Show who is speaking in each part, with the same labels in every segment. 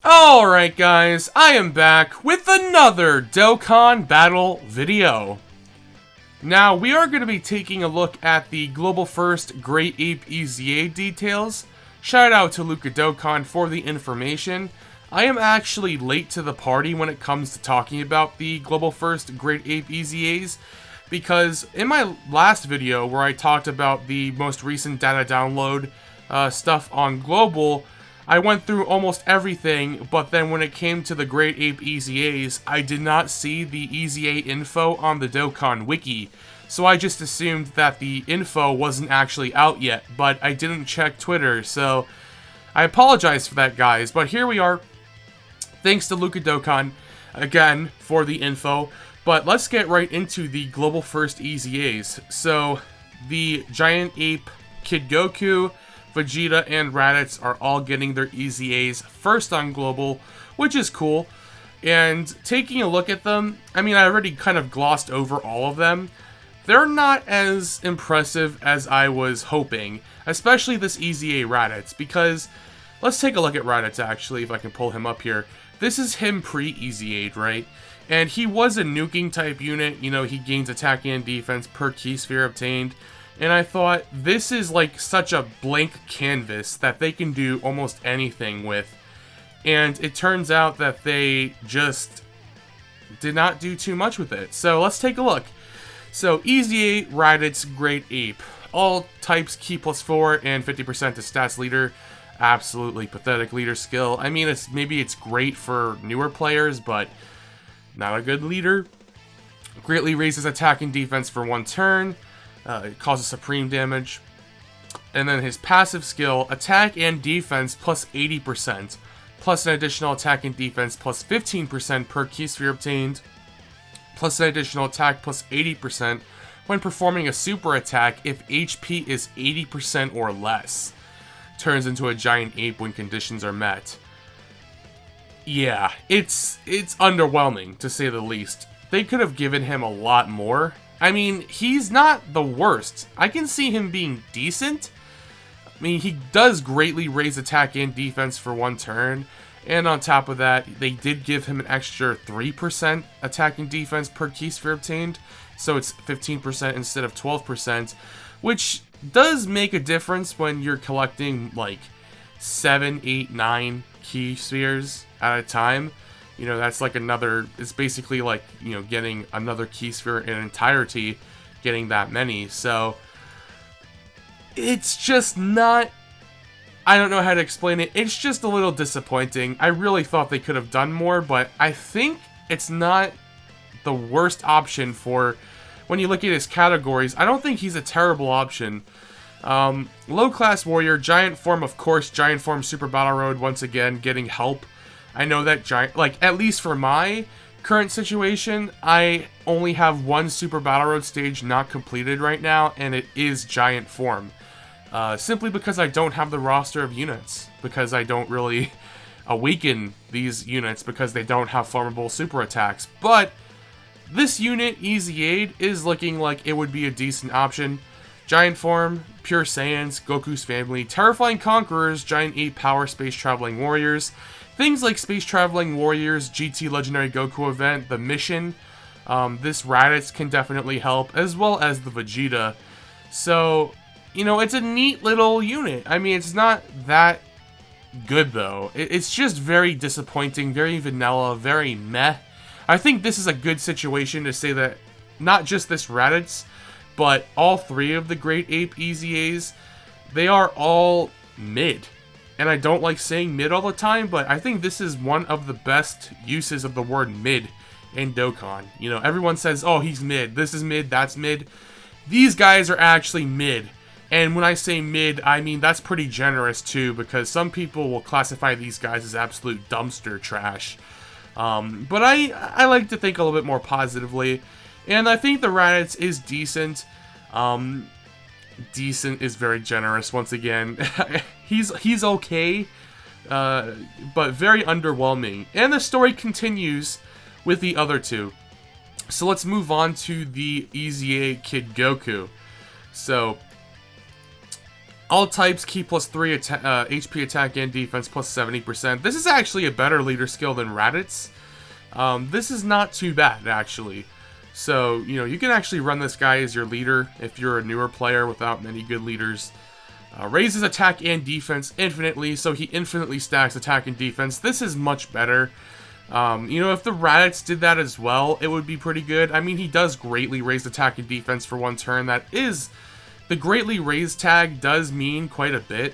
Speaker 1: Alright guys, I am back with another Dokkan battle video. Now, we are going to be taking a look at the Global First Great Ape EZA Details. Shout out to Luca Dokkan for the information. I am actually late to the party when it comes to talking about the Global First Great Ape EZAs, because in my last video where I talked about the most recent data download stuff on Global, I went through almost everything, but then when it came to the Great Ape EZAs, I did not see the EZA info on the Dokkan wiki, so I just assumed that the info wasn't actually out yet, but I didn't check Twitter, so I apologize for that, guys, but here we are. Thanks to Luca Dokkan, again, for the info, but let's get right into the Global First EZAs. So, the Giant Ape Kid Goku, Vegeta, and Raditz are all getting their EZAs first on Global, which is cool. And taking a look at them, I mean, I already kind of glossed over all of them. They're not as impressive as I was hoping, especially this EZA Raditz, because let's take a look at Raditz, actually, if I can pull him up here. This is him pre-EZA'd, right? And he was a nuking type unit, you know, he gains attack and defense per key sphere obtained. And I thought, this is like such a blank canvas that they can do almost anything with. And it turns out that they just did not do too much with it. So let's take a look. So EZA Raditz Great Ape. All types key +4 and 50% to stats leader. Absolutely pathetic leader skill. I mean, maybe it's great for newer players, but not a good leader. Greatly raises attack and defense for 1 turn. It causes supreme damage. And then his passive skill, attack and defense plus 80%, plus an additional attack and defense plus 15% per key sphere obtained, plus an additional attack plus 80% when performing a super attack if HP is 80% or less. Turns into a giant ape when conditions are met. Yeah, it's underwhelming, to say the least. They could have given him a lot more. I mean, he's not the worst. I can see him being decent. I mean, he does greatly raise attack and defense for 1 turn. And on top of that, they did give him an extra 3% attack and defense per key sphere obtained. So it's 15% instead of 12%. Which does make a difference when you're collecting like 7, 8, 9 key spheres at a time. You know, that's like another, it's basically like, you know, getting another key sphere in entirety, getting that many. So, it's just not, I don't know how to explain it. It's just a little disappointing. I really thought they could have done more, but I think it's not the worst option for, when you look at his categories, I don't think he's a terrible option. Low class warrior, giant form, of course, giant form super battle road, once again, getting help. I know that giant, like, at least for my current situation, I only have 1 Super Battle Road stage not completed right now, and it is giant form. Simply because I don't have the roster of units, because I don't really awaken these units because they don't have farmable super attacks. But this unit, EZA, is looking like it would be a decent option. Giant form, pure Saiyans, Goku's family, terrifying conquerors, giant ape power, space traveling warriors. Things like Space Traveling Warriors, GT Legendary Goku event, the mission, this Raditz can definitely help, as well as the Vegeta. So, you know, it's a neat little unit. I mean, it's not that good, though. It's just very disappointing, very vanilla, very meh. I think this is a good situation to say that not just this Raditz, but all 3 of the Great Ape EZAs, they are all mid. And I don't like saying mid all the time, but I think this is one of the best uses of the word mid in Dokkan. You know, everyone says, oh, he's mid, this is mid, that's mid. These guys are actually mid. And when I say mid, I mean that's pretty generous too, because some people will classify these guys as absolute dumpster trash. But I like to think a little bit more positively. And I think the Raditz is decent. Decent is very generous once again. he's okay, but very underwhelming. And the story continues with the other 2. So let's move on to the EZA Kid Goku. So All types, key +3 HP attack and defense plus 70%. This is actually a better leader skill than Raditz. This is not too bad, actually. So, you know, you can actually run this guy as your leader if you're a newer player without many good leaders. Raises attack and defense infinitely, so he infinitely stacks attack and defense. This is much better. You know, if the Raditz did that as well, it would be pretty good. I mean, he does greatly raise attack and defense for one turn. That is... The greatly raised tag does mean quite a bit,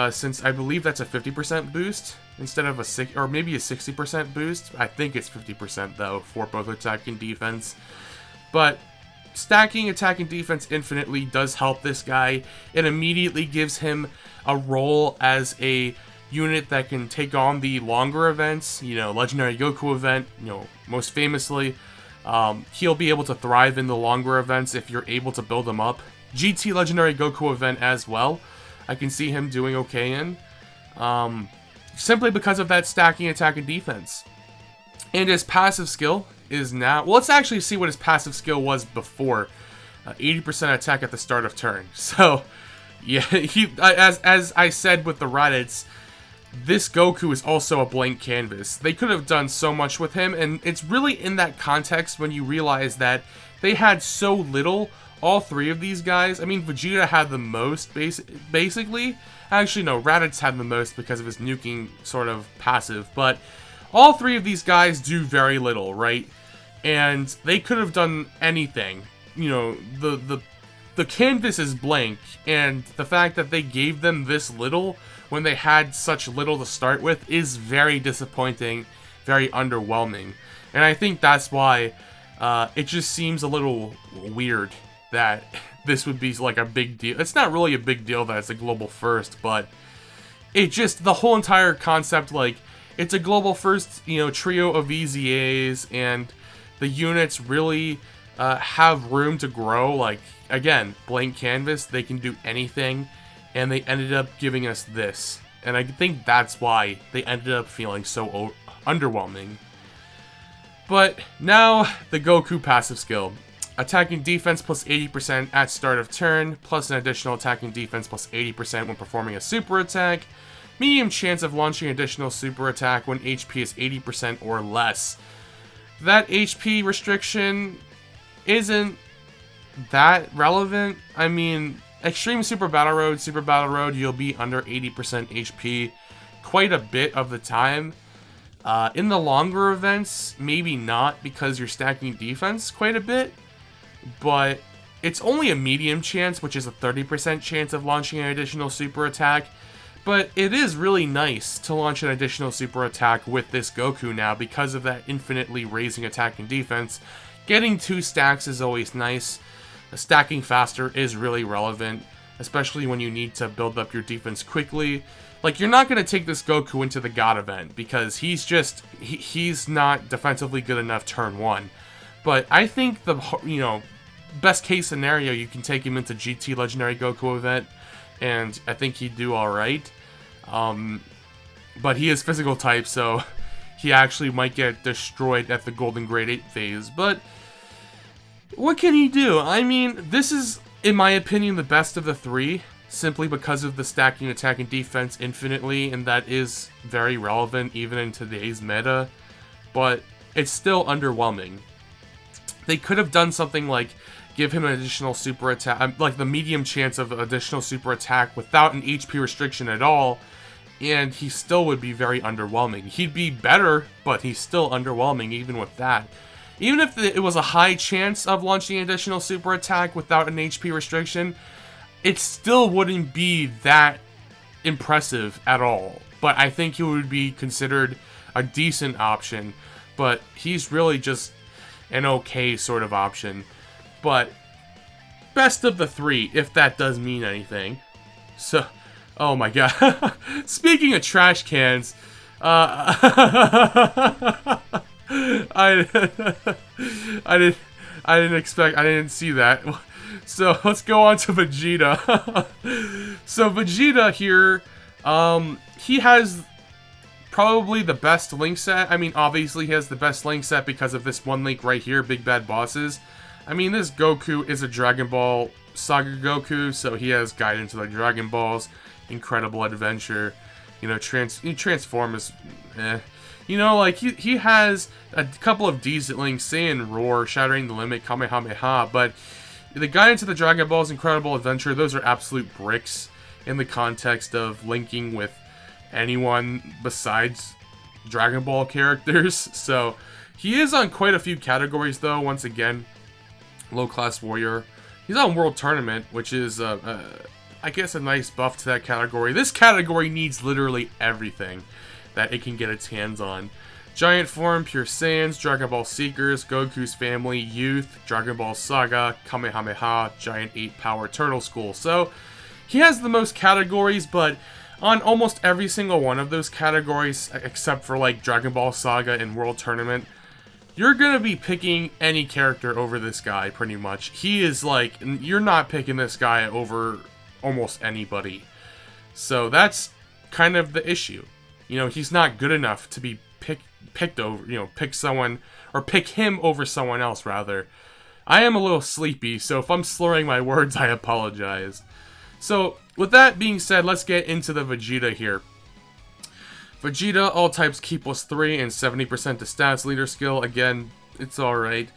Speaker 1: since I believe that's a 50% boost instead of a 6 or maybe a 60% boost. I think it's 50% though for both attack and defense. But stacking attack and defense infinitely does help this guy. It immediately gives him a role as a unit that can take on the longer events. You know, Legendary Goku event. You know, most famously, he'll be able to thrive in the longer events if you're able to build him up. GT Legendary Goku event as well, I can see him doing okay in, simply because of that stacking attack and defense. And his passive skill is now, well, let's actually see what his passive skill was before. 80% attack at the start of turn. So, yeah, as I said with the Raditz, this Goku is also a blank canvas. They could have done so much with him, and it's really in that context when you realize that they had so little. All three of these guys, I mean, Vegeta had the most, basically. Actually, no, Raditz had the most because of his nuking sort of passive. But all three of these guys do very little, right? And they could have done anything. You know, the canvas is blank. And the fact that they gave them this little when they had such little to start with is very disappointing, very underwhelming. And I think that's why it just seems a little weird that this would be like a big deal. It's not really a big deal that it's a global first, but it just, the whole entire concept, like, it's a global first, you know, trio of EZAs, and the units really have room to grow. Like, again, blank canvas, they can do anything, and they ended up giving us this. And I think that's why they ended up feeling so underwhelming. But now, the Goku passive skill. Attacking defense plus 80% at start of turn, plus an additional attacking defense plus 80% when performing a super attack. Medium chance of launching additional super attack when HP is 80% or less. That HP restriction isn't that relevant. I mean, Extreme Super Battle Road, you'll be under 80% HP quite a bit of the time. In the longer events, maybe not, because you're stacking defense quite a bit. But it's only a medium chance, which is a 30% chance of launching an additional super attack. But it is really nice to launch an additional super attack with this Goku now because of that infinitely raising attack and defense. Getting 2 stacks is always nice. Stacking faster is really relevant, especially when you need to build up your defense quickly. Like, you're not going to take this Goku into the God event because he's not defensively good enough turn 1. But I think the, you know, best case scenario, you can take him into GT Legendary Goku event, and I think he'd do alright. But he is physical type, so he actually might get destroyed at the Golden Great Ape phase. But what can he do? I mean, this is, in my opinion, the best of the 3, simply because of the stacking attack and defense infinitely, and that is very relevant even in today's meta. But it's still underwhelming. They could have done something like give him an additional super attack, like the medium chance of additional super attack without an HP restriction at all, and he still would be very underwhelming. He'd be better, but he's still underwhelming even with that. Even if it was a high chance of launching an additional super attack without an HP restriction, it still wouldn't be that impressive at all. But I think he would be considered a decent option, but he's really just an okay sort of option. But best of the 3, if that does mean anything. So, oh my god. Speaking of trash cans, I didn't see that. So let's go on to Vegeta. So Vegeta here, he has probably the best link set. I mean, obviously he has the best link set because of this one link right here, Big Bad Bosses. I mean, this Goku is a Dragon Ball Saga Goku, so he has Guidance of the Dragon Balls, Incredible Adventure, you know, Transform is, You know, like, he has a couple of decent links, Saiyan Roar, Shattering the Limit, Kamehameha, but the Guidance of the Dragon Balls, Incredible Adventure, those are absolute bricks in the context of linking with anyone besides Dragon Ball characters. So, he is on quite a few categories, though, once again. Low Class Warrior. He's on World Tournament, which is, I guess, a nice buff to that category. This category needs literally everything that it can get its hands on. Giant Form, Pure Saiyans, Dragon Ball Seekers, Goku's Family, Youth, Dragon Ball Saga, Kamehameha, Giant Ape Power, Turtle School. So, he has the most categories, but on almost every single one of those categories, except for, like, Dragon Ball Saga and World Tournament, you're gonna be picking any character over this guy, pretty much. He is, like, you're not picking this guy over almost anybody. So, that's kind of the issue. You know, he's not good enough to be picked over, you know, pick someone, or pick him over someone else, rather. I am a little sleepy, so if I'm slurring my words, I apologize. So, with that being said, let's get into the Vegeta here. Vegeta, all types key +3 and 70% to stats leader skill. Again, it's alright.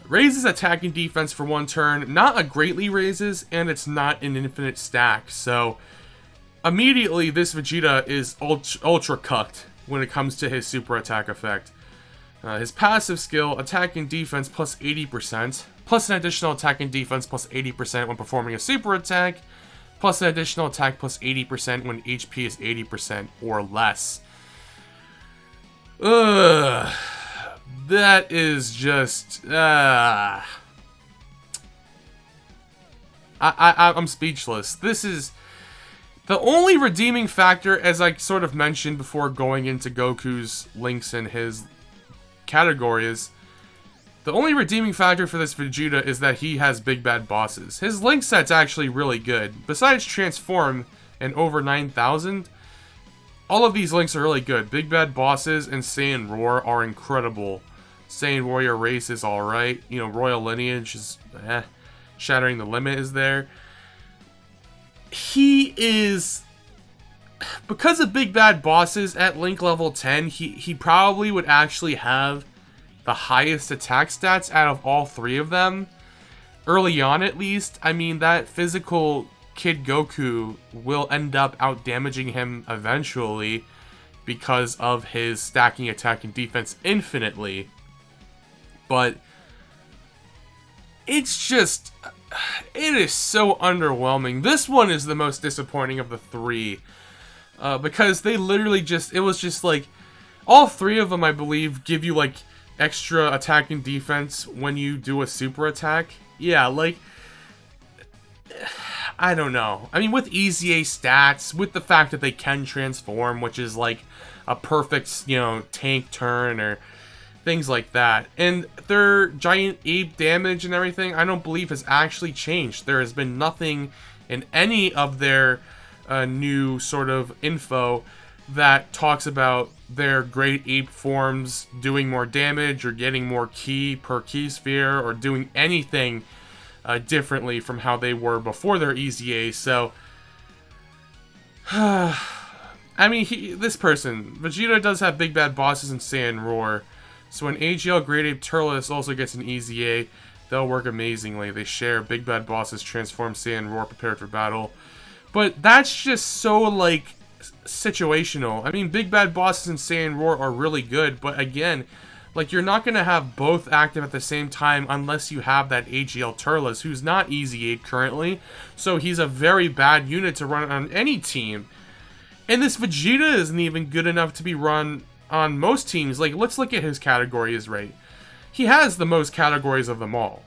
Speaker 1: Raises attack and defense for 1 turn. Not a greatly raises, and it's not an infinite stack, so immediately, this Vegeta is ultra cucked when it comes to his super attack effect. His passive skill, attack and defense plus 80%, plus an additional attack and defense plus 80% when performing a super attack, plus an additional attack plus 80% when HP is 80% or less. Ugh. That is just... I'm speechless. This is... The only redeeming factor, as I sort of mentioned before going into Goku's links in his categories, the only redeeming factor for this Vegeta is that he has big bad bosses. His link set's actually really good. Besides Transform and over 9,000, all of these links are really good. Big bad bosses and Saiyan Roar are incredible. Saiyan Warrior Race is alright. You know, Royal Lineage is Shattering the Limit is there. He is, because of big bad bosses at link level 10, he probably would actually have the highest attack stats out of all 3 of them. Early on, at least. I mean, that physical Kid Goku will end up out-damaging him eventually because of his stacking attack and defense infinitely. But it's just... It is so underwhelming. This one is the most disappointing of the 3. Because they literally just... It was just like... All 3 of them, I believe, give you, like, extra attack and defense when you do a super attack. Yeah, like... I don't know. I mean, with EZA stats, with the fact that they can transform, which is, like, a perfect, you know, tank turn or... things like that. And their giant ape damage and everything, I don't believe has actually changed. There has been nothing in any of their new sort of info that talks about their great ape forms doing more damage or getting more ki per ki sphere or doing anything differently from how they were before their EZA. So, I mean, this person, Vegeta does have big bad bosses in Saiyan Roar. So when AGL Great Ape Turles also gets an EZA, they'll work amazingly. They share big bad bosses, transform Saiyan Roar, prepared for battle. But that's just so, like, situational. I mean, big bad bosses in Saiyan Roar are really good, but again, like, you're not going to have both active at the same time unless you have that AGL Turles, who's not EZA'd currently. So he's a very bad unit to run on any team. And this Vegeta isn't even good enough to be run on most teams. Like, let's look at his categories, right? He has the most categories of them all.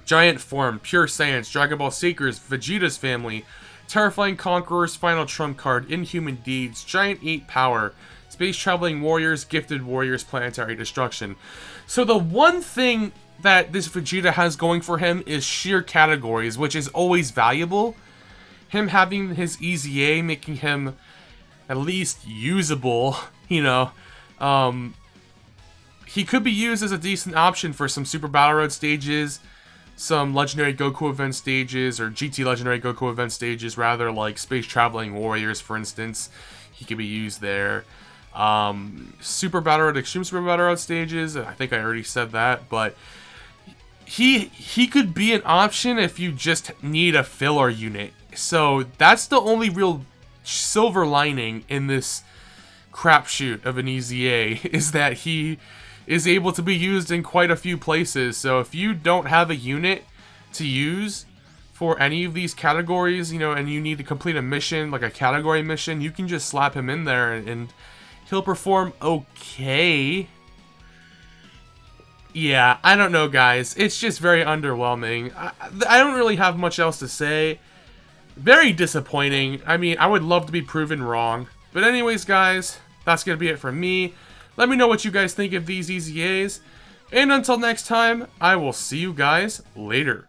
Speaker 1: Giant Form, Pure Saiyans, Dragon Ball Seekers, Vegeta's Family, Terrifying Conquerors, Final Trump Card, Inhuman Deeds, Giant Ape Power, Space Traveling Warriors, Gifted Warriors, Planetary Destruction. So the one thing that this Vegeta has going for him is sheer categories, which is always valuable. Him having his EZA making him at least usable, you know. He could be used as a decent option for some Super Battle Road stages, some legendary Goku event stages, or GT legendary Goku event stages rather, like Space Traveling Warriors, for instance. He could be used there. Super Battle Road, Extreme Super Battle Road stages, I think I already said that, but he could be an option if you just need a filler unit. So that's the only real silver lining in this crapshoot of an EZA, is that he is able to be used in quite a few places. So if you don't have a unit to use for any of these categories, you know, and you need to complete a mission, like a category mission, you can just slap him in there and he'll perform okay. Yeah, I don't know, guys. It's just very underwhelming. I don't really have much else to say. Very disappointing. I mean, I would love to be proven wrong. But anyways, guys, that's going to be it from me. Let me know what you guys think of these EZAs. And until next time, I will see you guys later.